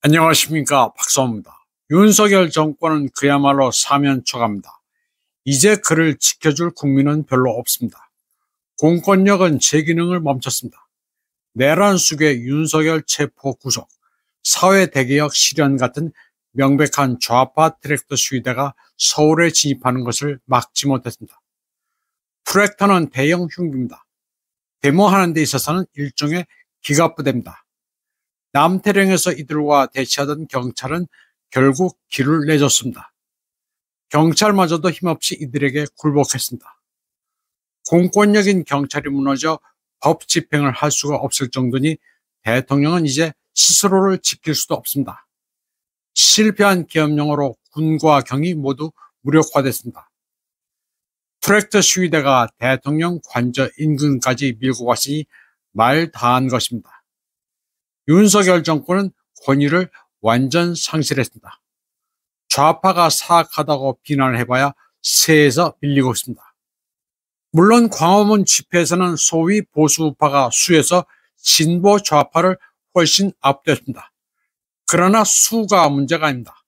안녕하십니까, 박사호입니다. 윤석열 정권은 그야말로 사면초가입니다. 이제 그를 지켜줄 국민은 별로 없습니다. 공권력은 제 기능을 멈췄습니다. 내란 속의 윤석열 체포 구속, 사회 대개혁 실현 같은 명백한 좌파 트랙터 시위대가 서울에 진입하는 것을 막지 못했습니다. 트랙터는 대형 흉기입니다. 데모하는 데 있어서는 일종의 기갑부대입니다. 남태령에서 이들과 대치하던 경찰은 결국 길을 내줬습니다. 경찰마저도 힘없이 이들에게 굴복했습니다. 공권력인 경찰이 무너져 법 집행을 할 수가 없을 정도니 대통령은 이제 스스로를 지킬 수도 없습니다. 실패한 계엄령으로 군과 경이 모두 무력화됐습니다. 트랙터 시위대가 대통령 관저 인근까지 밀고 갔으니 말 다한 것입니다. 윤석열 정권은 권위를 완전 상실했습니다. 좌파가 사악하다고 비난을 해봐야 새에서 밀리고 있습니다. 물론 광화문 집회에서는 소위 보수우파가 수에서 진보 좌파를 훨씬 압도했습니다. 그러나 수가 문제가 아닙니다.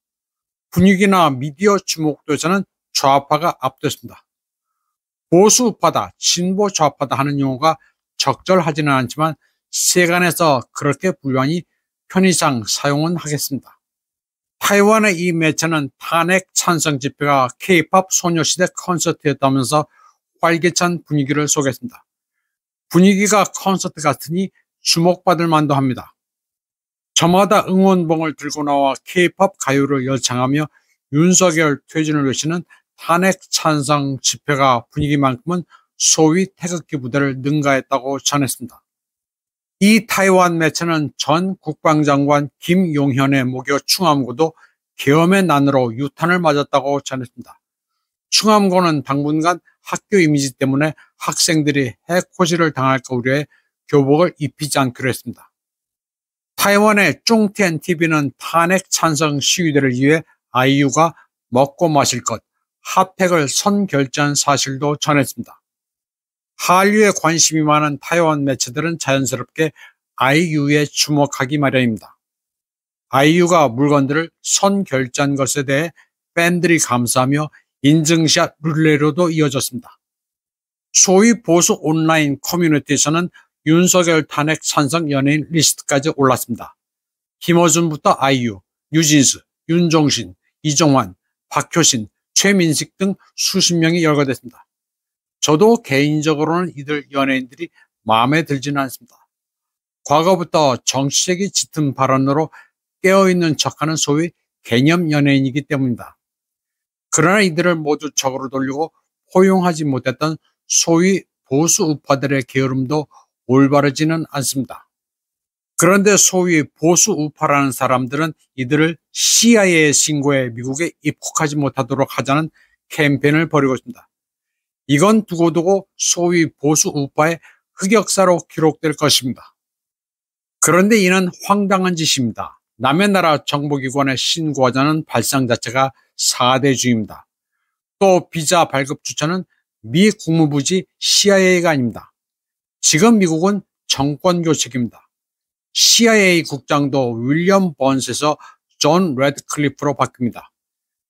분위기나 미디어 주목도에서는 좌파가 압도했습니다. 보수우파다, 진보 좌파다 하는 용어가 적절하지는 않지만 세간에서 그렇게 불만이 편의상 사용은 하겠습니다. 타이완의 이 매체는 탄핵 찬성 집회가 K-POP 소녀시대 콘서트였다면서 활기찬 분위기를 소개했습니다. 분위기가 콘서트 같으니 주목받을 만도 합니다. 저마다 응원봉을 들고 나와 K-POP 가요를 열창하며 윤석열 퇴진을 외치는 탄핵 찬성 집회가 분위기만큼은 소위 태극기 부대를 능가했다고 전했습니다. 이 타이완 매체는 전 국방장관 김용현의 모교 충암고도 계엄의 난으로 유탄을 맞았다고 전했습니다. 충암고는 당분간 학교 이미지 때문에 학생들이 해코지를 당할까 우려해 교복을 입히지 않기로 했습니다. 타이완의 쫑텐 TV는 탄핵 찬성 시위대를 위해 아이유가 먹고 마실 것, 핫팩을 선결제한 사실도 전했습니다. 한류에 관심이 많은 타이완 매체들은 자연스럽게 아이유에 주목하기 마련입니다. 아이유가 물건들을 선결제한 것에 대해 팬들이 감사하며 인증샷 룰레로도 이어졌습니다. 소위 보수 온라인 커뮤니티에서는 윤석열 탄핵 찬성 연예인 리스트까지 올랐습니다. 김어준부터 아이유, 유진수, 윤종신, 이종환, 박효신, 최민식 등 수십 명이 열거됐습니다. 저도 개인적으로는 이들 연예인들이 마음에 들지는 않습니다. 과거부터 정치적이 짙은 발언으로 깨어있는 척하는 소위 개념 연예인이기 때문입니다. 그러나 이들을 모두 적으로 돌리고 포용하지 못했던 소위 보수 우파들의 게으름도 올바르지는 않습니다. 그런데 소위 보수 우파라는 사람들은 이들을 CIA 신고해 미국에 입국하지 못하도록 하자는 캠페인을 벌이고 있습니다. 이건 두고두고 소위 보수 우파의 흑역사로 기록될 것입니다. 그런데 이는 황당한 짓입니다. 남의 나라 정보기관에 신고하자는 발상 자체가 사대주의입니다. 또 비자 발급 주처는 미 국무부지 CIA가 아닙니다. 지금 미국은 정권 교체기입니다. CIA 국장도 윌리엄 번스에서 존 레드클리프로 바뀝니다.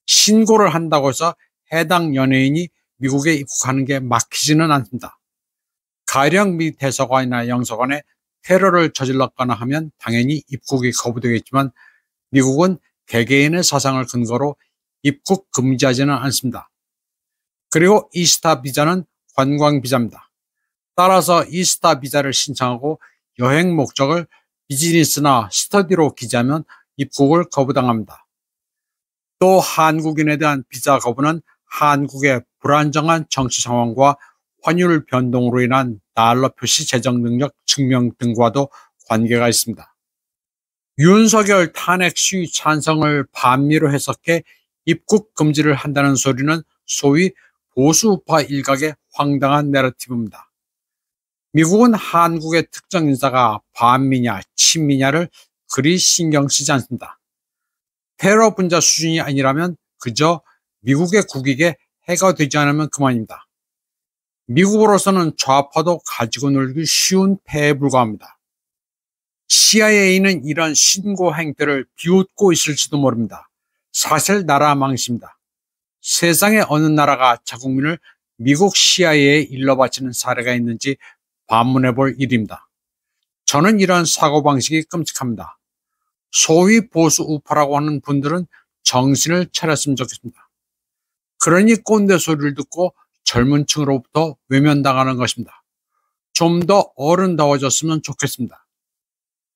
신고를 한다고 해서 해당 연예인이 미국에 입국하는 게 막히지는 않습니다. 가령 미 대사관이나 영사관에 테러를 저질렀거나 하면 당연히 입국이 거부되겠지만 미국은 개개인의 사상을 근거로 입국 금지하지는 않습니다. 그리고 이스타 비자는 관광 비자입니다. 따라서 이스타 비자를 신청하고 여행 목적을 비즈니스나 스터디로 기재하면 입국을 거부당합니다. 또 한국인에 대한 비자 거부는 한국의 불안정한 정치 상황과 환율 변동으로 인한 달러 표시 재정 능력 증명 등과도 관계가 있습니다. 윤석열 탄핵 시위 찬성을 반미로 해석해 입국 금지를 한다는 소리는 소위 보수우파 일각의 황당한 내러티브입니다. 미국은 한국의 특정 인사가 반미냐 친미냐를 그리 신경 쓰지 않습니다. 테러 분자 수준이 아니라면 그저 미국의 국익에 해가 되지 않으면 그만입니다. 미국으로서는 좌파도 가지고 놀기 쉬운 패에 불과합니다. CIA는 이런 신고 행태를 비웃고 있을지도 모릅니다. 사실 나라 망신입니다. 세상의 어느 나라가 자국민을 미국 CIA에 일러바치는 사례가 있는지 반문해 볼 일입니다. 저는 이런 사고방식이 끔찍합니다. 소위 보수 우파라고 하는 분들은 정신을 차렸으면 좋겠습니다. 그러니 꼰대 소리를 듣고 젊은 층으로부터 외면당하는 것입니다. 좀 더 어른다워졌으면 좋겠습니다.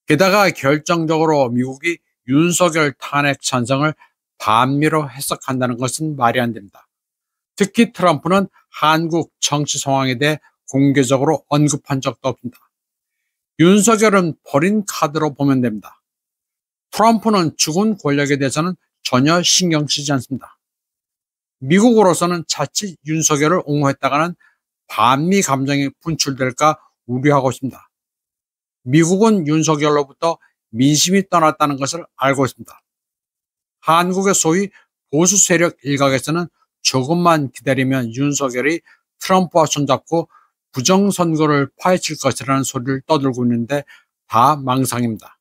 게다가 결정적으로 미국이 윤석열 탄핵 찬성을 반미로 해석한다는 것은 말이 안 됩니다. 특히 트럼프는 한국 정치 상황에 대해 공개적으로 언급한 적도 없습니다. 윤석열은 버린 카드로 보면 됩니다. 트럼프는 죽은 권력에 대해서는 전혀 신경 쓰지 않습니다. 미국으로서는 자칫 윤석열을 옹호했다가는 반미 감정이 분출될까 우려하고 있습니다. 미국은 윤석열로부터 민심이 떠났다는 것을 알고 있습니다. 한국의 소위 보수 세력 일각에서는 조금만 기다리면 윤석열이 트럼프와 손잡고 부정선거를 파헤칠 것이라는 소리를 떠들고 있는데 다 망상입니다.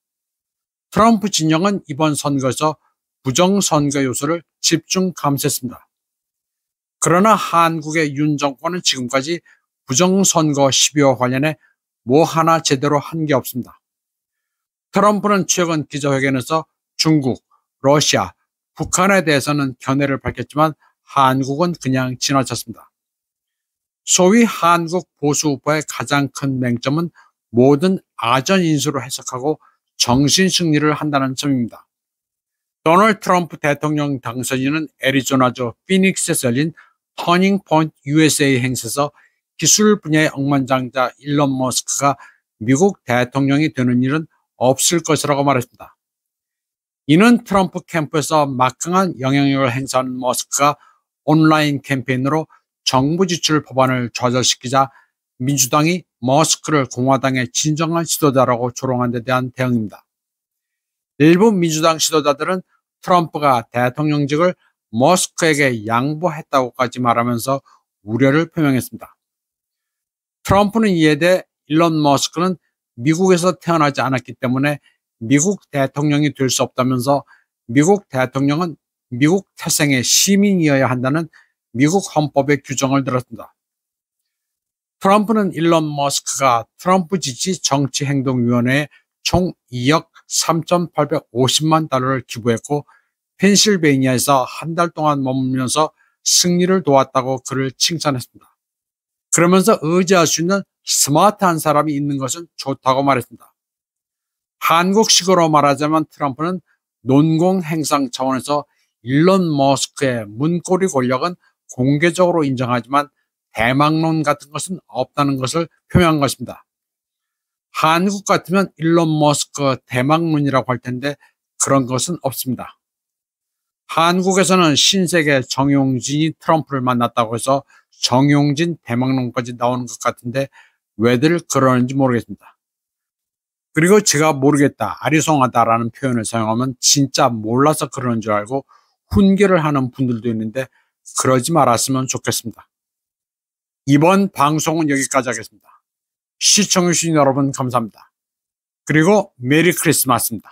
트럼프 진영은 이번 선거에서 부정선거 요소를 집중 감시했습니다. 그러나 한국의 윤 정권은 지금까지 부정선거 시비와 관련해 뭐 하나 제대로 한 게 없습니다. 트럼프는 최근 기자회견에서 중국, 러시아, 북한에 대해서는 견해를 밝혔지만 한국은 그냥 지나쳤습니다. 소위 한국 보수 우파의 가장 큰 맹점은 모든 아전 인수로 해석하고 정신 승리를 한다는 점입니다. 도널드 트럼프 대통령 당선인은 애리조나주 피닉스에서 열린 터닝 포인트 USA 행사에서 기술 분야의 억만장자 일론 머스크가 미국 대통령이 되는 일은 없을 것이라고 말했습니다. 이는 트럼프 캠프에서 막강한 영향력을 행사하는 머스크가 온라인 캠페인으로 정부 지출 법안을 좌절시키자 민주당이 머스크를 공화당의 진정한 지도자라고 조롱한 데 대한 대응입니다. 일부 민주당 지도자들은 트럼프가 대통령직을 머스크에게 양보했다고까지 말하면서 우려를 표명했습니다. 트럼프는 이에 대해 일론 머스크는 미국에서 태어나지 않았기 때문에 미국 대통령이 될 수 없다면서 미국 대통령은 미국 태생의 시민이어야 한다는 미국 헌법의 규정을 들었습니다. 트럼프는 일론 머스크가 트럼프 지지 정치행동위원회에 총 2억 3,850만 달러를 기부했고 펜실베이니아에서 한 달 동안 머물면서 승리를 도왔다고 그를 칭찬했습니다. 그러면서 의지할 수 있는 스마트한 사람이 있는 것은 좋다고 말했습니다. 한국식으로 말하자면 트럼프는 논공행상 차원에서 일론 머스크의 문고리 권력은 공개적으로 인정하지만 대망론 같은 것은 없다는 것을 표명한 것입니다. 한국 같으면 일론 머스크 대망론이라고 할 텐데 그런 것은 없습니다. 한국에서는 신세계 정용진이 트럼프를 만났다고 해서 정용진 대망론까지 나오는 것 같은데 왜들 그러는지 모르겠습니다. 그리고 제가 모르겠다, 아리송하다라는 표현을 사용하면 진짜 몰라서 그러는 줄 알고 훈계를 하는 분들도 있는데 그러지 말았으면 좋겠습니다. 이번 방송은 여기까지 하겠습니다. 시청해주신 여러분 감사합니다. 그리고 메리 크리스마스입니다.